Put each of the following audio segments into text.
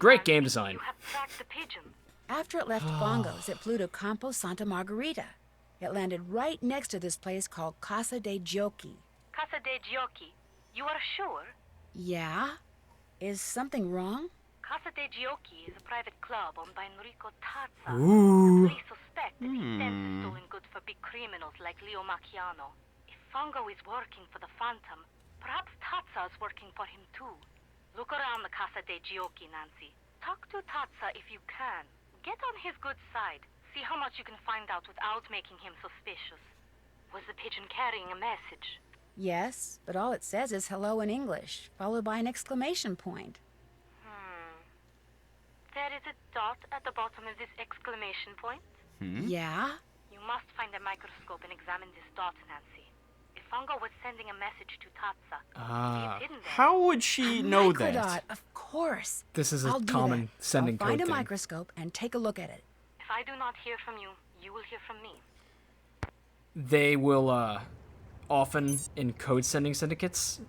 Great game design. You have tracked the pigeon. After it left Bongos, it flew to Campo Santa Margarita. It landed right next to this place called Casa de Giochi. Casa de Giochi. You are sure? Yeah? Is something wrong? Casa de Giochi is a private club owned by Enrico Tazza. Ooh. The police suspect that he sends the stolen goods for big criminals like Leo Macchiano. If Fongo is working for the Phantom, perhaps Tazza is working for him too. Look around the Casa de Giochi, Nancy. Talk to Tazza if you can. Get on his good side. See how much you can find out without making him suspicious. Was the pigeon carrying a message? Yes, but all it says is hello in English, followed by an exclamation point. There is a dot at the bottom of this exclamation point. Yeah? You must find a microscope and examine this dot, Nancy. If Fongo was sending a message to Tazza, it's hidden there. How would she know Microdot, that? of course. This is a I'll do common that. sending I'll find code a thing. microscope and take a look at it. If I do not hear from you, you will hear from me. They will, often in code sending syndicates,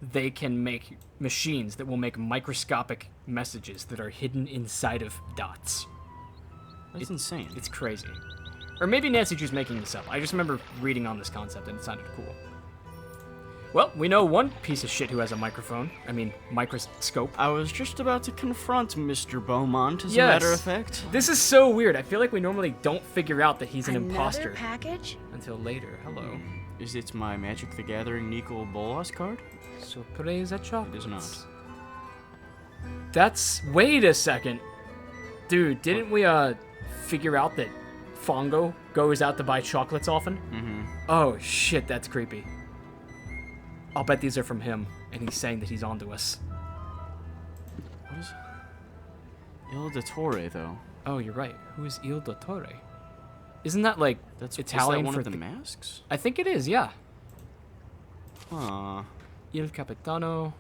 they can make machines that will make microscopic messages that are hidden inside of dots. That's insane. It's crazy. Or maybe Nancy Drew's making this up. I just remember reading on this concept and it sounded cool. Well, we know one piece of shit who has a microphone. I mean, microscope. I was just about to confront Mr. Beaumont, as a Yes. matter of fact. This is so weird. I feel like we normally don't figure out that he's an Another imposter package? until later. Hello. Is it my Magic the Gathering Nico Bolas card? Surprise at chocolate. It is not. That's... Wait a second. Dude, didn't we, figure out that Fongo goes out to buy chocolates often? Mm-hmm. Oh, shit, that's creepy. I'll bet these are from him, and he's saying that he's onto us. What is... Il Dottore, though. Oh, you're right. Who is Il Dottore? Isn't that, like, That's Italian is that one for of the the... masks? I think it is, yeah. Huh. Il Capitano.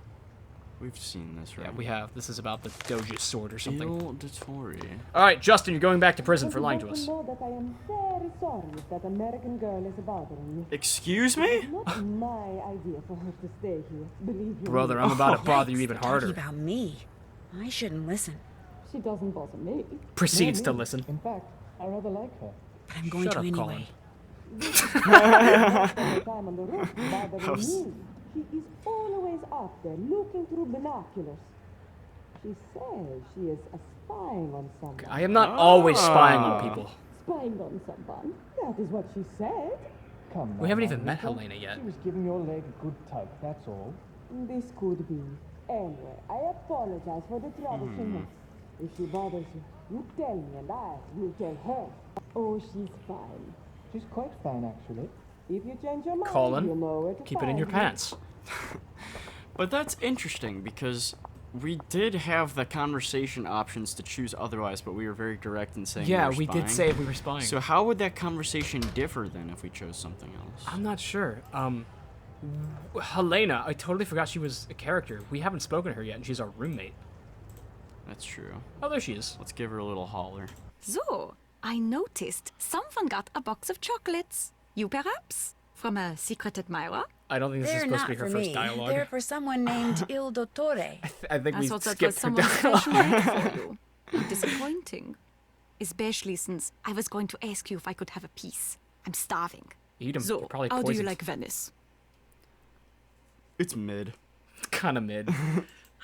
We've seen this, right? Yeah, we have. This is about the Doge's sword or something. Il Dottore. All right, Justin, you're going back to prison for lying to us. know that I am very sorry if that American girl is bothering you. Excuse me? Not my idea for her to stay here, believe you. Brother, I'm about to bother you even They're harder. talking about me. I shouldn't listen, She doesn't bother me. Proceeds to listen. In fact, I rather like her. but I'm going Shut to up, anyway. Colin. The time on the roof bothering me. She is always up there looking through binoculars. She says she is spying on someone. I am not always spying on people. Spying on someone? That is what she said. Come We now, haven't even met Margarita. Helena yet. She was giving your leg a good tug, that's all. This could be. Anyway, I apologize for the trouble she makes. If she bothers you, you tell me and I will tell her. Oh, she's fine. She's quite fine, actually. If you change your mind, Colin, you know where to keep it in find your me. pants. But that's interesting, because we did have the conversation options to choose otherwise, but we were very direct in saying Yeah, we were we did spying. say we were spying. So how would that conversation differ, then, if we chose something else? I'm not sure. Helena, I totally forgot she was a character. We haven't spoken to her yet, and she's our roommate. That's true. Oh, there she is. Let's give her a little holler. So, I noticed someone got a box of chocolates. You perhaps? From a secret admirer? I don't think this is They're supposed not to be her for first me. dialogue. They're for someone named Il Dottore. I think I we thought that skipped was her someone dialogue. special made for you. Disappointing. Especially since I was going to ask you if I could have a piece. I'm starving. Eat 'em. So, They're probably how do you poisoned. like Venice? It's mid. Kind of mid.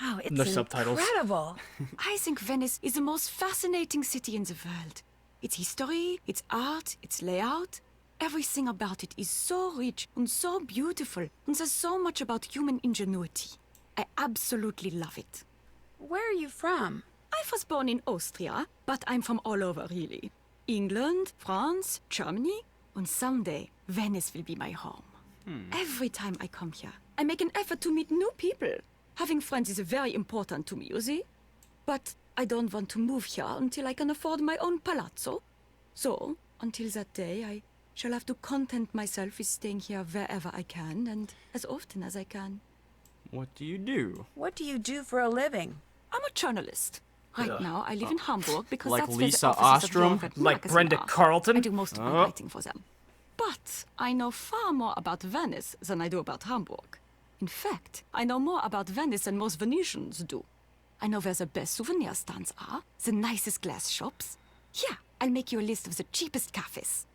Oh, it's No subtitles. incredible. I think Venice is the most fascinating city in the world. Its history, its art, its layout, everything about it is so rich and so beautiful, and there's so much about human ingenuity. I absolutely love it. Where are you from? I was born in Austria, but I'm from all over, really. England, France, Germany, and someday Venice will be my home. Every time I come here, I make an effort to meet new people. Having friends is very important to me, you see? But I don't want to move here until I can afford my own palazzo. So, until that day, I shall have to content myself with staying here wherever I can and as often as I can. What do you do? What do you do for a living? I'm a journalist. Right now, I live in Hamburg because Like that's where Lisa the offices of Ostrom? your red Like magazine Brenda are. Carlton? I do most of my writing for them. But I know far more about Venice than I do about Hamburg. In fact, I know more about Venice than most Venetians do. I know where the best souvenir stands are, the nicest glass shops. Here, I'll make you a list of the cheapest cafes.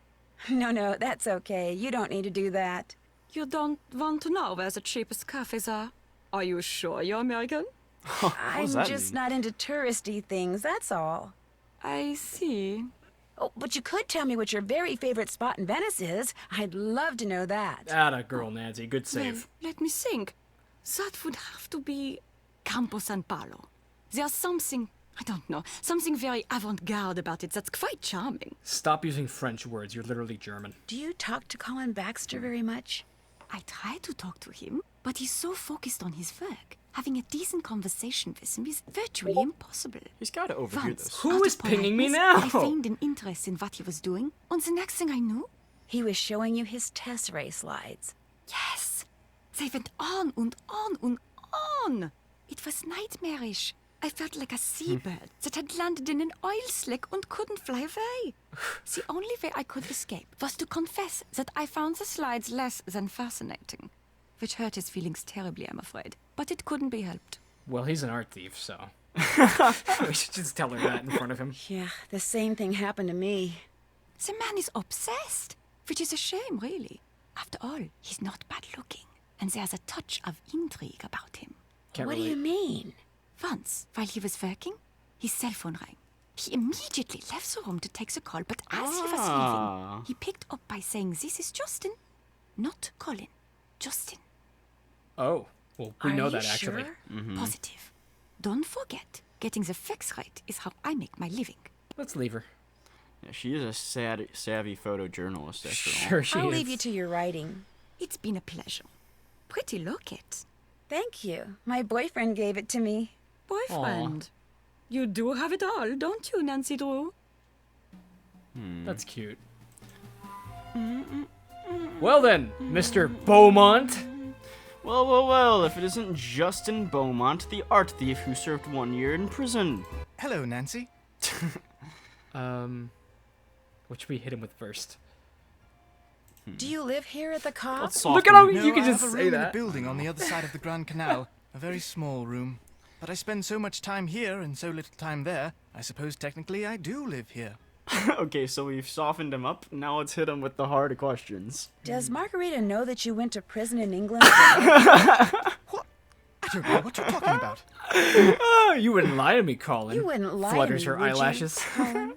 No, that's okay. You don't need to do that. You don't want to know where the cheapest cafes are? Are you sure you're American? I'm that just mean? not into touristy things, that's all. I see. Oh, but you could tell me what your very favorite spot in Venice is. I'd love to know that. Atta girl, Nancy. Good Well, save. let me think. That would have to be Campo San Paolo. There's something, I don't know, something very avant-garde about it that's quite charming. Stop using French words. You're literally German. Do you talk to Colin Baxter very much? I try to talk to him, but he's so focused on his work. Having a decent conversation with him is virtually impossible. He's got to overhear Once, this. Who out is of pinging me politeness, now? I feigned an interest in what he was doing, and the next thing I knew, He was showing you his tesserae slides. yes, they went on and on and on. It was nightmarish. I felt like a seabird that had landed in an oil slick and couldn't fly away. The only way I could escape was to confess that I found the slides less than fascinating, which hurt his feelings terribly, I'm afraid. But it couldn't be helped. Well, he's an art thief, so. We should just tell her that in front of him. Yeah, the same thing happened to me. The man is obsessed, which is a shame, really. After all, he's not bad looking, and there's a touch of intrigue about him. Can't What do relate. you mean? Once, while he was working, his cell phone rang. He immediately left the room to take the call, but as he was leaving, he picked up by saying, "This is Justin, not Colin. Justin." Oh, well, we Are know you that actually. sure? Positive. Don't forget, getting the facts right is how I make my living. Let's leave her. Yeah, she is a savvy photojournalist, after all. Sure, she I'll is. leave you to your writing. It's been a pleasure. Pretty locket. Thank you. My boyfriend gave it to me. Boyfriend. You do have it all, don't you, Nancy Drew? That's cute. Well then, Mr. Beaumont. Well, if it isn't Justin Beaumont, the art thief who served 1 year in prison. Hello, Nancy. What should we hit him with first? Do you live here at the Cobb? Let's Look soften at how it. No, you can I just have a say room in a that. building on the other side of the Grand Canal. A very small room. But I spend so much time here and so little time there, I suppose technically I do live here. Okay, so we've softened him up. Now let's hit him with the hard questions. Does Margarita know that you went to prison in England? What? I don't know what you're talking about. Oh, you wouldn't lie to me, Colin. You wouldn't lie Flutters to me, her would you, eyelashes. Colin?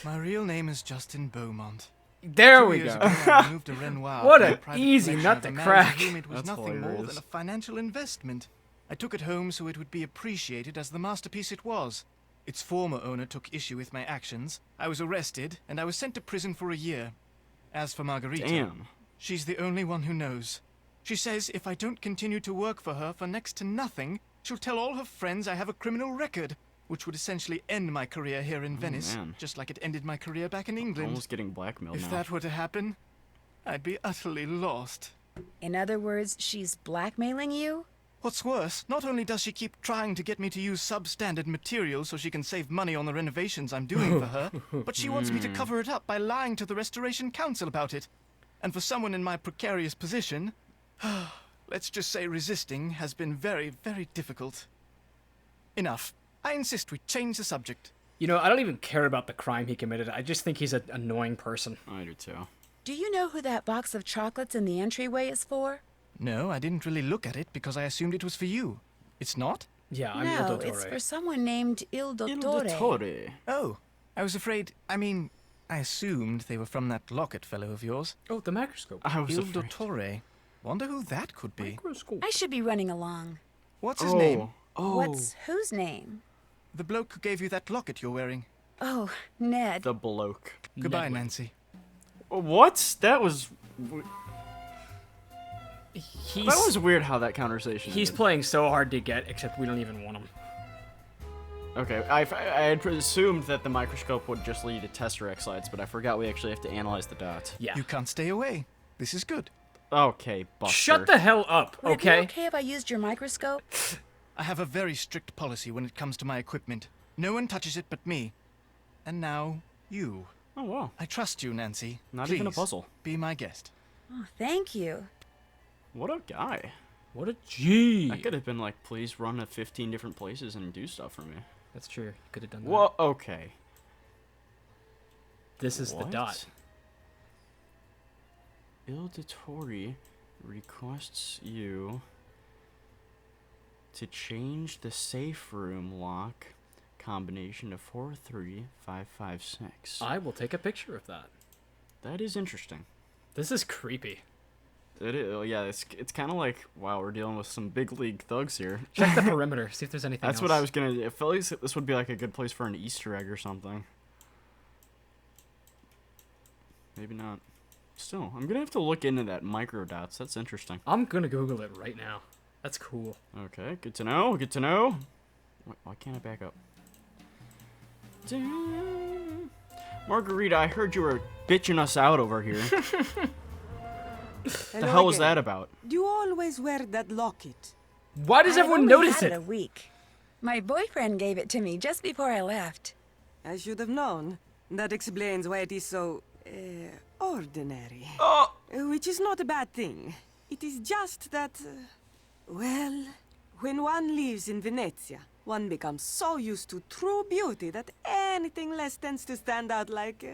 My real name is Justin Beaumont. There 2 we years go. ago, I moved to Renoir. What for an a private easy collection nut of to a man crack. to whom it was That's nothing more hilarious. than a financial investment. I took it home so it would be appreciated as the masterpiece it was. Its former owner took issue with my actions. I was arrested, and I was sent to prison for a year. As for Margarita, Damn. she's the only one who knows. She says if I don't continue to work for her for next to nothing, she'll tell all her friends I have a criminal record, which would essentially end my career here in Venice, man. just like it ended my career back in England. Almost getting blackmailed If now. that were to happen, I'd be utterly lost. In other words, she's blackmailing you? What's worse, not only does she keep trying to get me to use substandard material so she can save money on the renovations I'm doing for her, but she wants me to cover it up by lying to the Restoration Council about it. And for someone in my precarious position, let's just say resisting has been very, very difficult. Enough. I insist we change the subject. You know, I don't even care about the crime he committed. I just think he's an annoying person. I do too. Do you know who that box of chocolates in the entryway is for? No, I didn't really look at it because I assumed it was for you. It's not? Yeah, I'm no, Il it's Dottore. for someone named Il Dottore. Il Dottore. Oh, I was afraid, I assumed they were from that locket fellow of yours. Oh, the microscope. I was Il afraid. Dottore. Wonder who that could be. Microscope. I should be running along. What's his name? Oh. What's whose name? The bloke who gave you that locket you're wearing. Oh, Ned. The bloke. Goodbye, Nedwin. Nancy. What? That was He's, that was weird how that conversation he's ended. playing so hard to get, except we don't even want him. Okay, I had assumed that the microscope would just lead to tesseract slides, but I forgot we actually have to analyze the dots. Yeah. You can't stay away. This is good. Okay, Buster. Shut the hell up, Would it be okay? okay if I used your microscope? I have a very strict policy when it comes to my equipment. No one touches it but me. And now, you. Oh, wow. I trust you, Nancy. Not even a Please, puzzle. Be my guest. Oh, thank you. What a guy. What a G. That could have been like, please run to 15 different places and do stuff for me. That's true. You could have done that. Well, okay. This is the dot. Il Dottore requests you to change the safe room lock combination to 43556. I will take a picture of that. That is interesting. This is creepy. It is, yeah, it's kind of like, wow, we're dealing with some big league thugs here. Check the perimeter. See if there's anything That's else. what I was gonna. It felt like this would be like a good place for an Easter egg or something. Maybe not. Still, I'm gonna have to look into that microdots. That's interesting. I'm gonna Google it right now. That's cool. Okay, good to know. Good to know. Why can't I back up? Margarita, I heard you were bitching us out over here. The hell was that about? Do you always wear that locket? Why does I've everyone only notice had it? a week. My boyfriend gave it to me just before I left. I should have known. That explains why it is so ordinary. Oh! Which is not a bad thing. It is just that, well, when one lives in Venezia, one becomes so used to true beauty that anything less tends to stand out like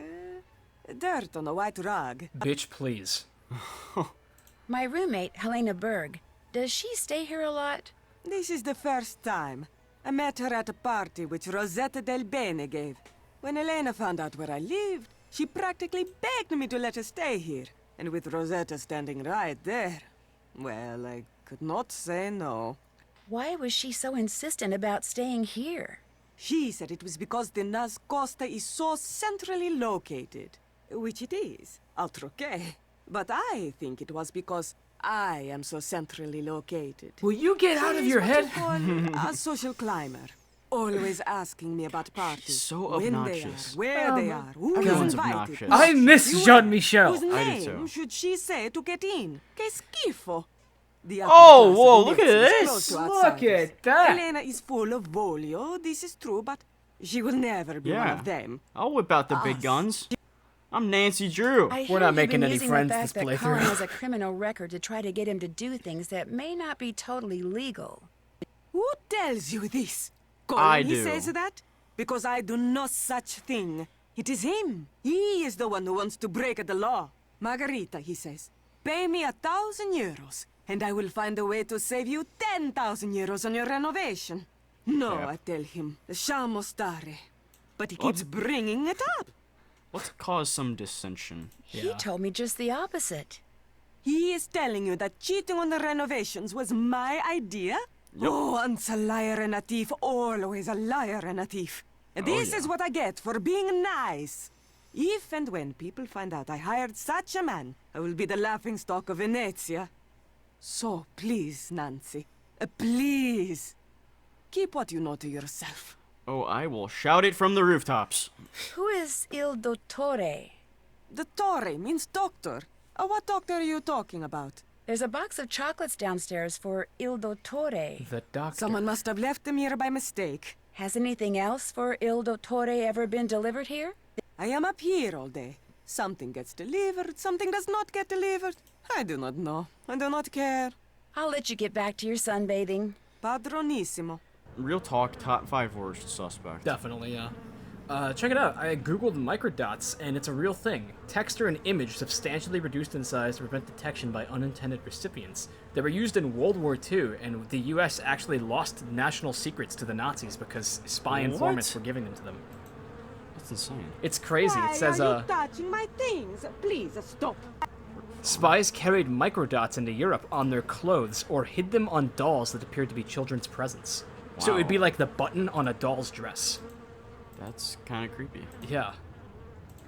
dirt on a white rug. Bitch, please. My roommate, Helena Berg, does she stay here a lot? This is the first time. I met her at a party which Rosetta Del Bene gave. When Elena found out where I lived, she practically begged me to let her stay here. And with Rosetta standing right there, well, I could not say no. Why was she so insistent about staying here? She said it was because the Nas Costa is so centrally located. Which it is, outroque. But I think it was because I am so centrally located. Will you get out of She is your what head? you call a social climber. Always asking me about parties. so when obnoxious. they are, where they are, who is Everyone's invited. obnoxious. I miss You Jean-Michel. Whose I do name too. should she say to get in? Que schifo. The Oh, upper class whoa, of look at Venezia is this. close to Look outsiders. at that. Elena is full of volio, this is true, but she will never be one Yeah. of them. I'll whip out the big Us. guns. I'm Nancy Drew. I We're hear not you've making been any using friends the this fact that playthrough. Colin has a criminal record to try to get him to do things that may not be totally legal. Who tells you this? Colin, I he do. says that? Because I do no such thing. It is him. He is the one who wants to break the law. Margarita, he says, pay me 1,000 euros, and I will find a way to save you 10,000 euros on your renovation. No, Yep. I tell him, lasciamo stare. But he keeps bringing it up. Let's cause some dissension. He told me just the opposite. He is telling you that cheating on the renovations was my idea? Oh, once a liar and a thief, always a liar and a thief. And this is what I get for being nice. If and when people find out I hired such a man, I will be the laughingstock of Venezia. So please, Nancy, please, keep what you know to yourself. Oh, I will shout it from the rooftops. Who is Il Dottore? Dottore means doctor. What doctor are you talking about? There's a box of chocolates downstairs for Il Dottore. The doctor. Someone must have left them here by mistake. Has anything else for Il Dottore ever been delivered here? I am up here all day. Something gets delivered, something does not get delivered. I do not know. I do not care. I'll let you get back to your sunbathing. Padronissimo. Real talk, top 5 worst suspect. Definitely, yeah. Check it out. I googled microdots, and it's a real thing. Text or an image substantially reduced in size to prevent detection by unintended recipients. They were used in World War II, and the U.S. actually lost national secrets to the Nazis because spy informants were giving them to them. That's insane. It's crazy. It says, Why are you touching my things? Please stop. spies carried microdots into Europe on their clothes or hid them on dolls that appeared to be children's presents. So it would be like the button on a doll's dress. That's kind of creepy. Yeah.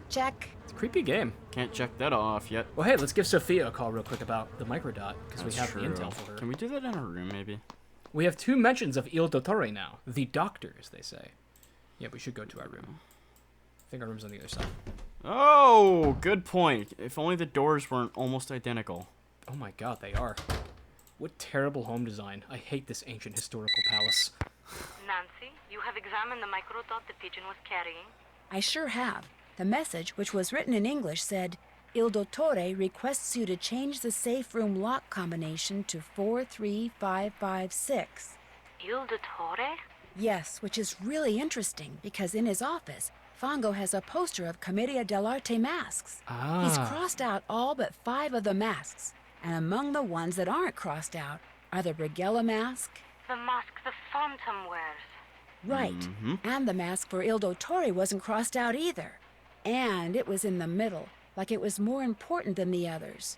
Check. It's a creepy game. Can't check that off yet. Well, hey, let's give Sophia a call real quick about the microdot, because we That's have true. the intel for her. Can we do that in her room, maybe? We have 2 mentions of Il Dottore now. The doctor, as they say. Yeah, we should go to our room. I think our room's on the other side. Oh, good point. If only the doors weren't almost identical. Oh my god, they are. What terrible home design. I hate this ancient historical palace. Nancy, you have examined the microdot the pigeon was carrying? I sure have. The message, which was written in English, said, Il Dottore requests you to change the safe room lock combination to 43556. Il Dottore? Yes, which is really interesting because in his office, Fongo has a poster of Commedia dell'arte masks. He's crossed out all but 5 of the masks, and among the ones that aren't crossed out are the Brighella mask. The mask the Phantom wears. Right, and the mask for Il Dottore wasn't crossed out either. And it was in the middle, like it was more important than the others.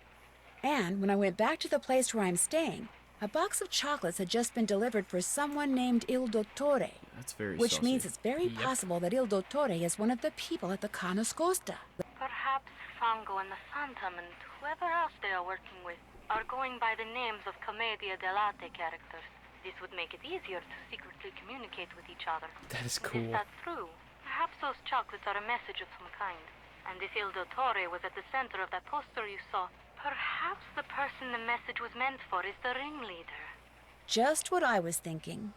And when I went back to the place where I'm staying, a box of chocolates had just been delivered for someone named Il Dottore. That's very Which saucy. means it's very possible that Il Dottore is one of the people at the Ca' Nascosta. Perhaps Fongo and the Phantom and whoever else they are working with are going by the names of Commedia dell'arte characters. This would make it easier to secretly communicate with each other. That is And cool. if that's true, perhaps those chocolates are a message of some kind. And if Il Dottore was at the center of that poster you saw, perhaps the person the message was meant for is the ringleader. Just what I was thinking.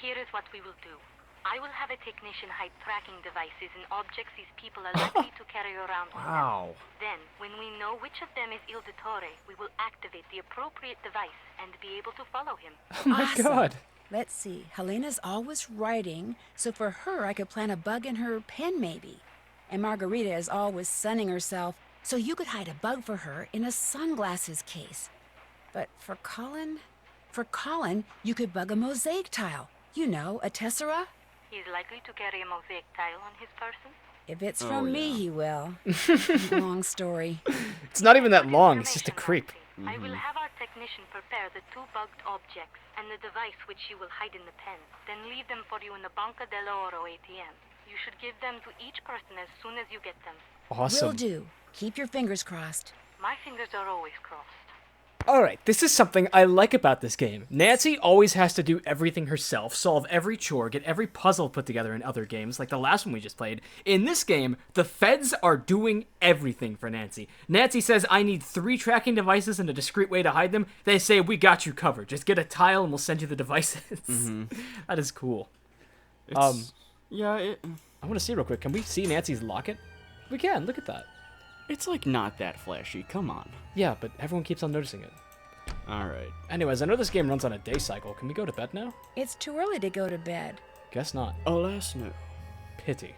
Here is what we will do. I will have a technician hide tracking devices in objects these people are likely to carry around with them. Then, when we know which of them is Il Dottore, we will activate the appropriate device and be able to follow him. Oh my Awesome. god. Let's see. Helena's always writing, so for her I could plant a bug in her pen maybe. And Margarita is always sunning herself, so you could hide a bug for her in a sunglasses case. But for Colin, you could bug a mosaic tile. You know, a tessera. He's likely to carry a mosaic tile on his person. If it's from me, he will. Long story. It's not even that long, it's just a creep. I will have our technician prepare the 2 bugged objects and the device which you will hide in the pen, then leave them for you in the Banca dell'Oro ATM. You should give them to each person as soon as you get them. Awesome. Will do. Keep your fingers crossed. My fingers are always crossed. Alright, this is something I like about this game. Nancy always has to do everything herself, solve every chore, get every puzzle put together in other games, like the last one we just played. In this game, the feds are doing everything for Nancy. Nancy says, I need 3 tracking devices and a discreet way to hide them. They say, we got you covered. Just get a tile and we'll send you the devices. That is cool. Yeah, I want to see real quick. Can we see Nancy's locket? We can. Look at that. it's like not that flashy. Come on. Yeah, but everyone keeps on noticing it. All right. Anyways, I know this game runs on a day cycle. Can we go to bed now? It's too early to go to bed. Guess not. Alas, no. Pity.